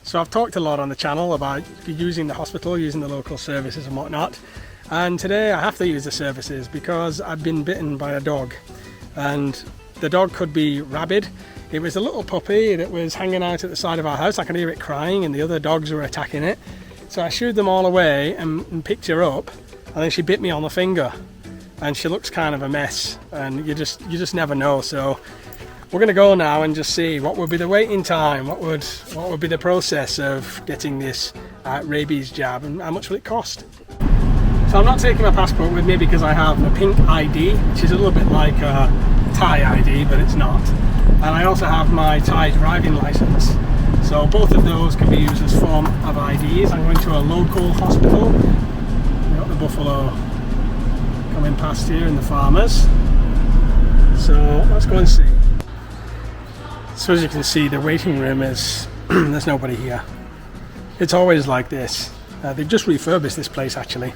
So I've talked a lot on the channel about using the hospital, using the local services and whatnot. And today I have to use the services because I've been bitten by a dog. And the dog could be rabid. It was a little puppy that was hanging out at the side of our house. I could hear it crying and the other dogs were attacking it. So I shooed them all away and picked her up. And then she bit me on the finger. And she looks kind of a mess. And you just never know. So we're going to go now and just see what would be the waiting time, what would be the process of getting this rabies jab, and how much will it cost. So I'm not taking my passport with me because I have a pink ID, which is a little bit like a Thai ID, but it's not. And I also have my Thai driving license. So both of those can be used as form of IDs. I'm going to a local hospital. We've got the buffalo coming past here and the farmers. So let's go and see. So as you can see, the waiting room is, there's nobody here. It's always like this. They've just refurbished this place actually.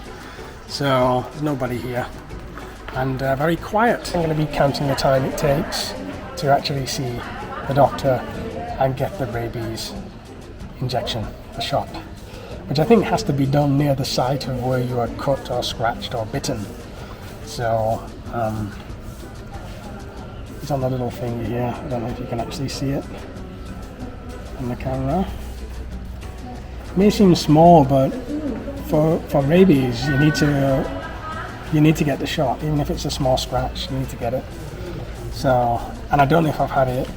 So there's nobody here. And very quiet. I'm going to be counting the time it takes to actually see the doctor and get the rabies injection, the shot. Which I think has to be done near the site of where you are cut or scratched or bitten. So, it's on the little thing here. I don't know if you can actually see it on the camera. It may seem small, but for rabies, you need to get the shot. Even if it's a small scratch, you need to get it. So, and I don't know if I've had it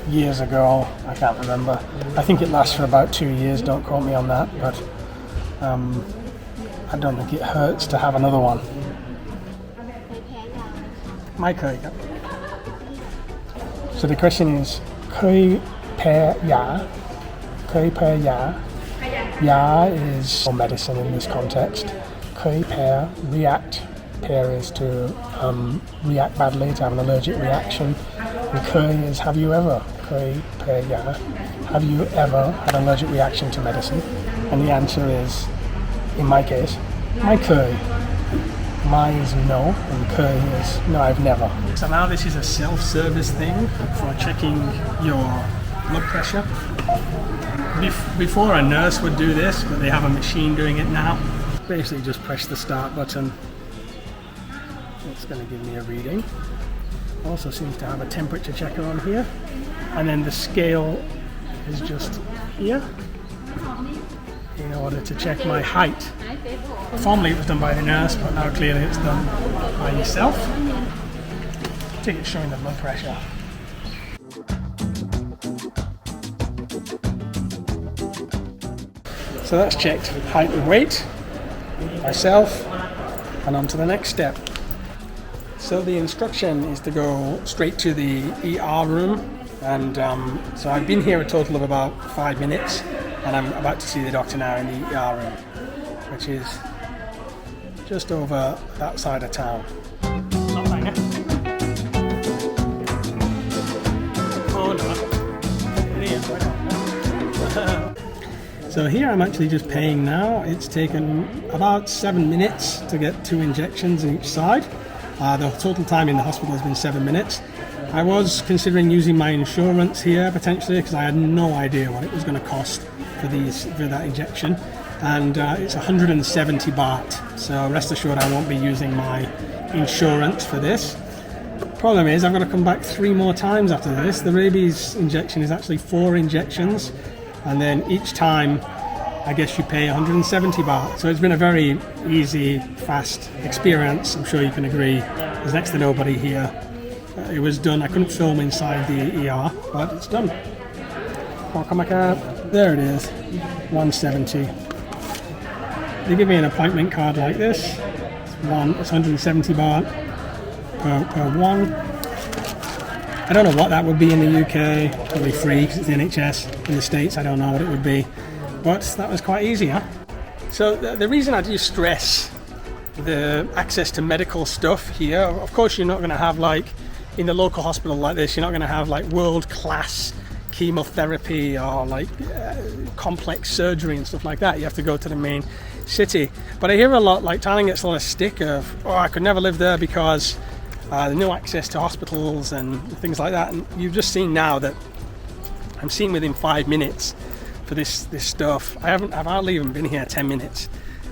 years ago. I can't remember. I think it lasts for about 2 years. Don't quote me on that, but I don't think it hurts to have another one. My So the question is, เคยแพ้ยา เคยแพ้ยา Ya is for medicine in this context. เคยแพ้ react. Pair is to react badly, to have an allergic reaction. And เคย is have you ever. เคยแพ้ยา Have you ever had an allergic reaction to medicine? And the answer is, in my case, ไม่เคย. Mine is no, and Curry is no, I've never. So now this is a self-service thing for checking your blood pressure. Before a nurse would do this, but they have a machine doing it now. Basically just press the start button. It's going to give me a reading. Also seems to have a temperature checker on here. And then the scale is just here in order to check my height. Formerly it was done by the nurse, but now clearly it's done by yourself. I think it's showing the blood pressure. So that's checked height and weight, myself, and on to the next step. So the instruction is to go straight to the ER room, and so I've been here a total of about 5 minutes, and I'm about to see the doctor now in the ER room, which is just over that side of town. So here I'm actually just paying now. It's taken about 7 minutes to get 2 injections in each side. The total time in the hospital has been 7 minutes. I was considering using my insurance here potentially because I had no idea what it was going to cost for that injection. And it's 170 baht, so rest assured I won't be using my insurance for this. Problem is I've got to come back 3 more times after this. The rabies injection is actually 4 injections, and then each time I guess you pay 170 baht. So it's been a very easy, fast experience. I'm sure you can agree. There's next to nobody here. It was done. I couldn't film inside the ER, but it's done. There it is, 170. They give me an appointment card like this. It's 170 baht per one. I don't know what that would be in the UK. Probably free because it's the NHS. In the States, I don't know what it would be. But that was quite easy, huh? So the reason I do stress the access to medical stuff here, of course you're not going to have, like in the local hospital like this, you're not going to have like world-class chemotherapy or like complex surgery and stuff like that. You have to go to the main city. But I hear a lot, like Thailand gets a lot of stick of, oh, I could never live there because there's no access to hospitals and things like that. And you've just seen now that I'm seeing within 5 minutes for this stuff. I've hardly even been here 10 minutes,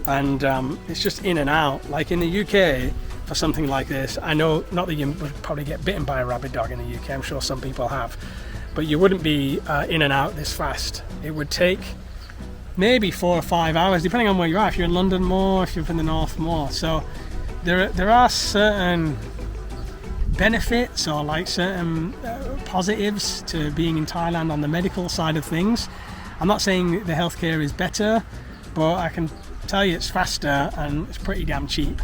and it's just in and out. Like in the UK, for something like this, I know not that you would probably get bitten by a rabid dog in the UK. I'm sure some people have, but you wouldn't be in and out this fast. It would take maybe 4 or 5 hours, depending on where you are. If you're in London more, if you're in the north more. So there are certain benefits or like certain positives to being in Thailand on the medical side of things. I'm not saying the healthcare is better, but I can tell you it's faster and it's pretty damn cheap.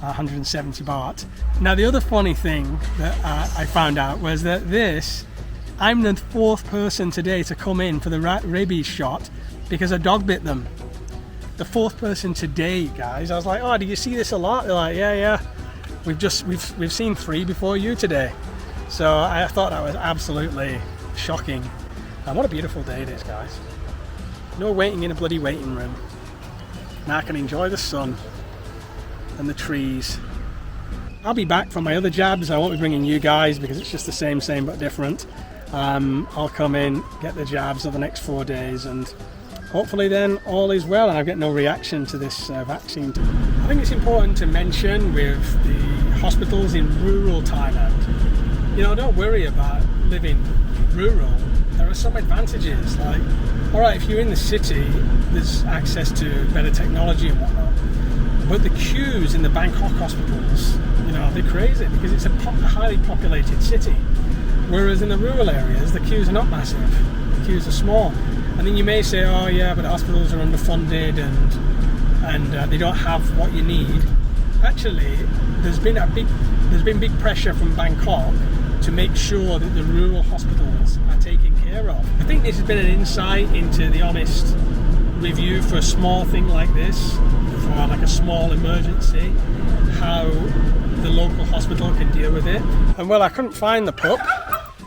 170 baht. Now the other funny thing that I found out was that I'm the 4th person today to come in for the rabies shot because a dog bit them. The 4th person today, guys. I was like, oh, do you see this a lot? They're like, yeah. We've seen 3 before you today. So I thought that was absolutely shocking. And what a beautiful day it is, guys. No waiting in a bloody waiting room. Now I can enjoy the sun and the trees. I'll be back from my other jabs. I won't be bringing you guys because it's just the same but different. I'll come in, get the jabs over the next 4 days, and hopefully then all is well and I get no reaction to this vaccine. I think it's important to mention with the hospitals in rural Thailand, don't worry about living rural. There are some advantages. Like, alright, if you're in the city, there's access to better technology and whatnot. But the queues in the Bangkok hospitals, they're crazy because it's a highly populated city. Whereas in the rural areas, the queues are not massive. The queues are small. And then you may say, oh yeah, but hospitals are underfunded and they don't have what you need. Actually, there's been big pressure from Bangkok to make sure that the rural hospitals are taken care of. I think this has been an insight into the honest review for a small thing like this, for like a small emergency, how the local hospital can deal with it. And well, I couldn't find the pup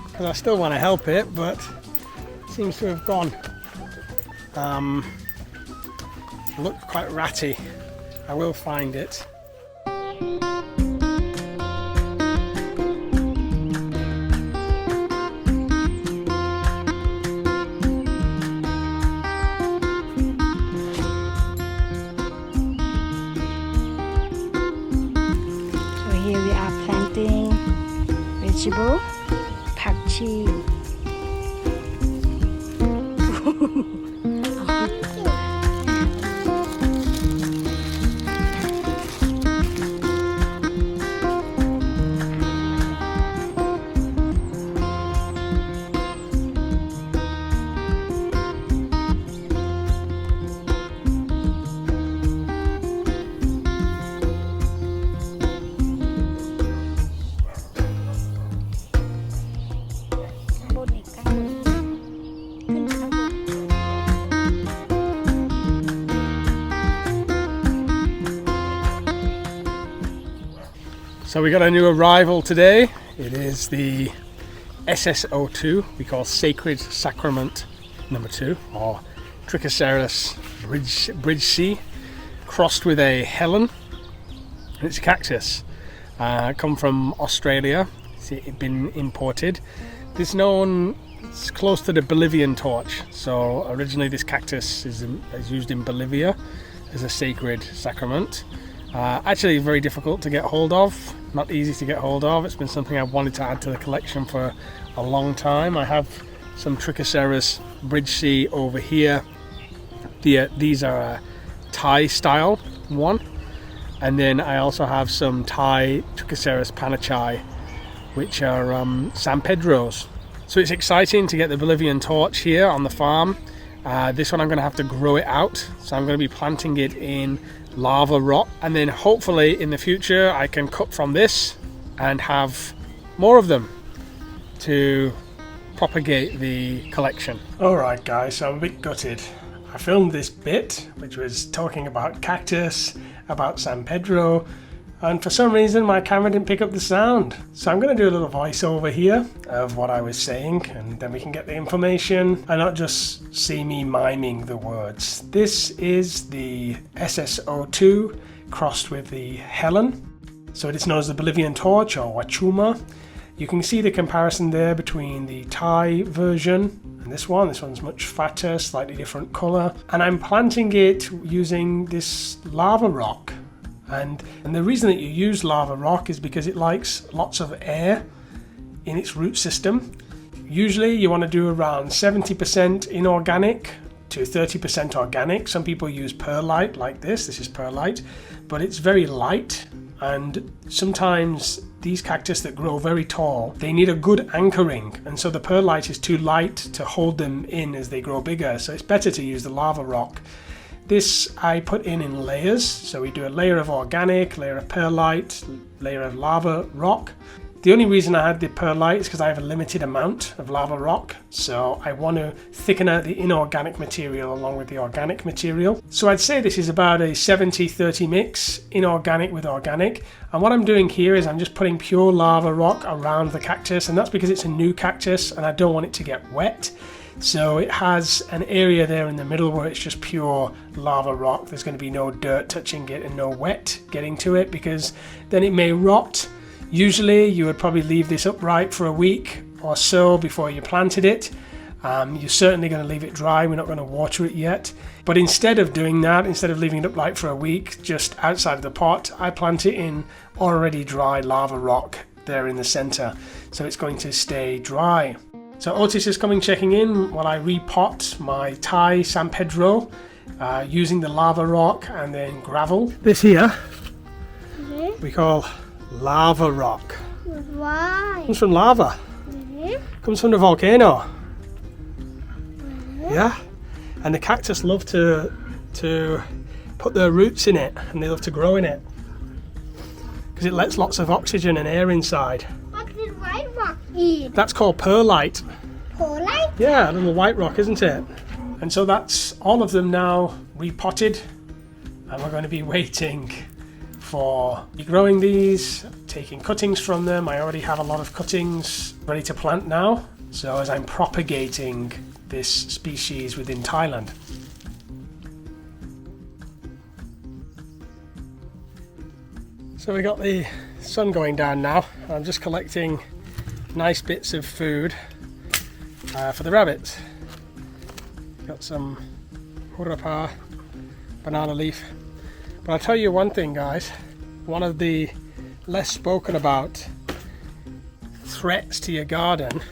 because I still want to help it, but it seems to have gone. Looked quite ratty. I will find it. Vegetable, pak chi. So we got a new arrival today. It is the SSO2, we call Sacred Sacrament number 2, or Trichoceros bridgesii, crossed with a Helen. And it's a cactus. Come from Australia. It's been imported. It's known, it's close to the Bolivian torch. So originally this cactus is used in Bolivia as a sacred sacrament. Actually very difficult to get hold of, not easy to get hold of. It's been something I've wanted to add to the collection for a long time. I have some Trichoceros bridgesii over here. These are a Thai style one, and then I also have some Thai Trichoceros panachai, which are San Pedros. So it's exciting to get the Bolivian torch here on the farm. This one I'm going to have to grow it out, so I'm going to be planting it in lava rock, and then hopefully in the future I can cut from this and have more of them to propagate the collection. Alright guys, so I'm a bit gutted. I filmed this bit which was talking about cactus, about San Pedro, and for some reason my camera didn't pick up the sound. So I'm going to do a little voiceover here of what I was saying, and then we can get the information and not just see me miming the words. This is the SSO2 crossed with the Helen. So it is known as the Bolivian torch, or Wachuma. You can see the comparison there between the Thai version and this one's much fatter, slightly different colour, and I'm planting it using this lava rock. And the reason that you use lava rock is because it likes lots of air in its root system. Usually you want to do around 70% inorganic to 30% organic. Some people use perlite like this is perlite, but it's very light, and sometimes these cactus that grow very tall, they need a good anchoring, and so the perlite is too light to hold them in as they grow bigger, so it's better to use the lava rock. This I put in layers, so we do a layer of organic, layer of perlite, layer of lava rock. The only reason I had the perlite is because I have a limited amount of lava rock, so I want to thicken out the inorganic material along with the organic material. So I'd say this is about a 70-30 mix, inorganic with organic. And what I'm doing here is I'm just putting pure lava rock around the cactus, and that's because it's a new cactus and I don't want it to get wet. So it has an area there in the middle where it's just pure lava rock. There's going to be no dirt touching it and no wet getting to it, because then it may rot. Usually you would probably leave this upright for a week or so before you planted it. You're certainly going to leave it dry. We're not going to water it yet. But instead of doing that, instead of leaving it upright for a week just outside of the pot, I plant it in already dry lava rock there in the center. So it's going to stay dry. So Otis is coming checking in while I repot my Thai San Pedro using the lava rock and then gravel. This here we call lava rock. Why? Comes from lava. Comes from the volcano. Yeah. And the cactus love to put their roots in it, and they love to grow in it because it lets lots of oxygen and air inside. What did white rock eat? That's called perlite. Perlite? Yeah, a little white rock, isn't it? And so that's all of them now repotted, and we're going to be waiting for growing these, taking cuttings from them. I already have a lot of cuttings ready to plant now, so as I'm propagating this species within Thailand. So we got the sun going down now. I'm just collecting nice bits of food for the rabbits. Got some hurapa, banana leaf. But I'll tell you one thing, guys. One of the less spoken about threats to your garden,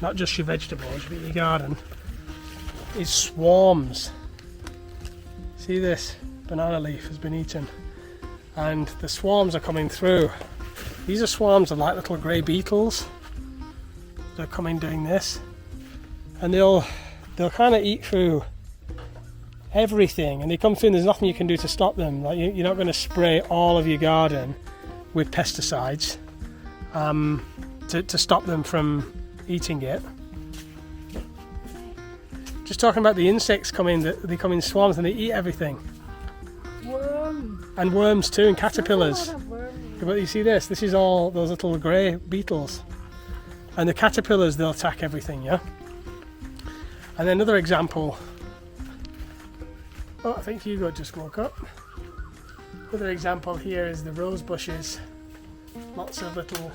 not just your vegetables, but your garden, is swarms. See this? Banana leaf has been eaten. And the swarms are coming through. These are swarms of like little grey beetles. They're coming doing this. And they'll kind of eat through everything, and they come through and there's nothing you can do to stop them. Like you're not going to spray all of your garden with pesticides to stop them from eating it. Just talking about the insects coming, they come in swarms and they eat everything. Worms. And worms too, and caterpillars. A lot of worms. But you see this is all those little grey beetles. And the caterpillars, they'll attack everything, yeah? And another example. Oh, I think Hugo just woke up. Another example here is the rose bushes. Lots of little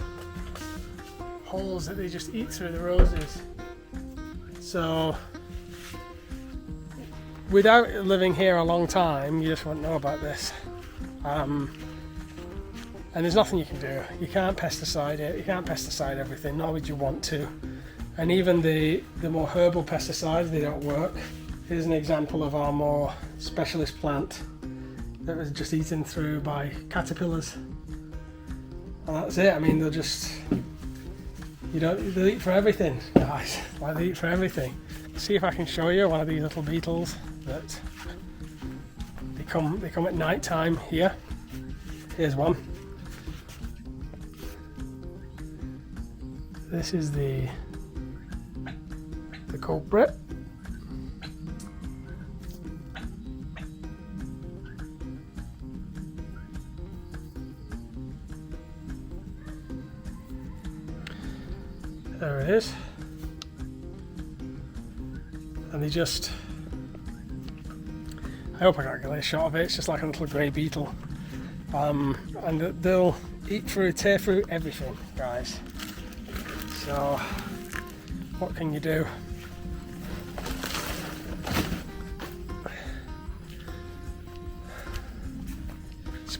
holes that they just eat through the roses. So, without living here a long time, you just won't know about this. And there's nothing you can do. You can't pesticide it. You can't pesticide everything, nor would you want to. And even the more herbal pesticides, they don't work. Here's an example of our more specialist plant that was just eaten through by caterpillars. And that's it. I mean, they'll eat for everything, guys. Like, they eat for everything. See if I can show you one of these little beetles that they come at night time here. Here's one. This is the culprit. There it is. And they just, I hope I got a clear shot of it. It's just like a little grey beetle. And they'll eat through, tear through everything, guys. So what can you do?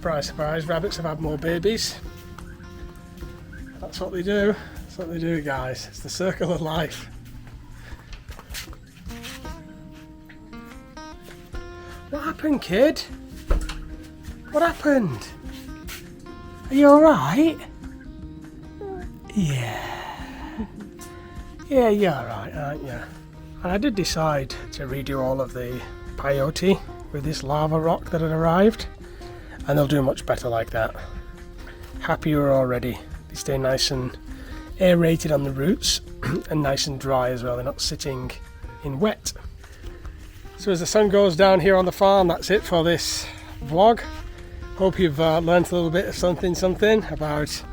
surprise, surprise, rabbits have had more babies. That's what they do. That's what they do, guys. It's the circle of life. What happened, kid? What happened? Are you alright? Yeah. Yeah, you're alright, aren't you? And I did decide to redo all of the peyote with this lava rock that had arrived, and they'll do much better like that. Happier already. They stay nice and aerated on the roots and nice and dry as well. They're not sitting in wet. So as the sun goes down here on the farm, that's it for this vlog. Hope you've learned a little bit of something about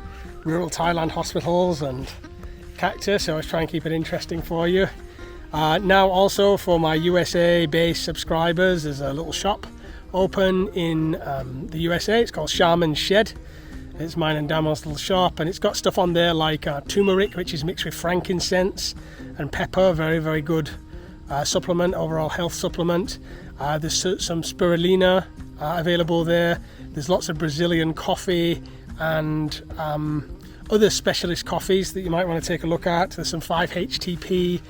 rural Thailand hospitals and cactus. I always try and keep it interesting for you. Now also for my USA based subscribers, there's a little shop open in the USA. It's called SHAMANS SHED. It's mine and Damo's little shop, and it's got stuff on there like turmeric, which is mixed with frankincense and pepper. Very, very good supplement, overall health supplement. There's some spirulina available there. There's lots of Brazilian coffee and other specialist coffees that you might want to take a look at. There's some 5-HTP.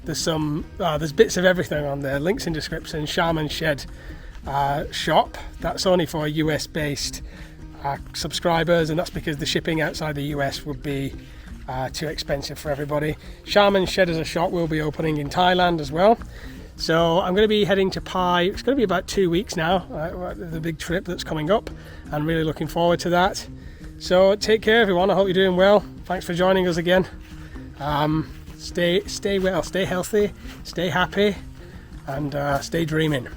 There's bits of everything on there. Links in description. SHAMANS SHED shop. That's only for US based subscribers, and that's because the shipping outside the US would be too expensive for everybody. SHAMANS SHED as a shop will be opening in Thailand as well. So I'm going to be heading to Pai. It's going to be about 2 weeks now, the big trip that's coming up. I'm really looking forward to that. So take care, everyone. I hope you're doing well. Thanks for joining us again. Stay well, stay healthy, stay happy, and stay dreaming.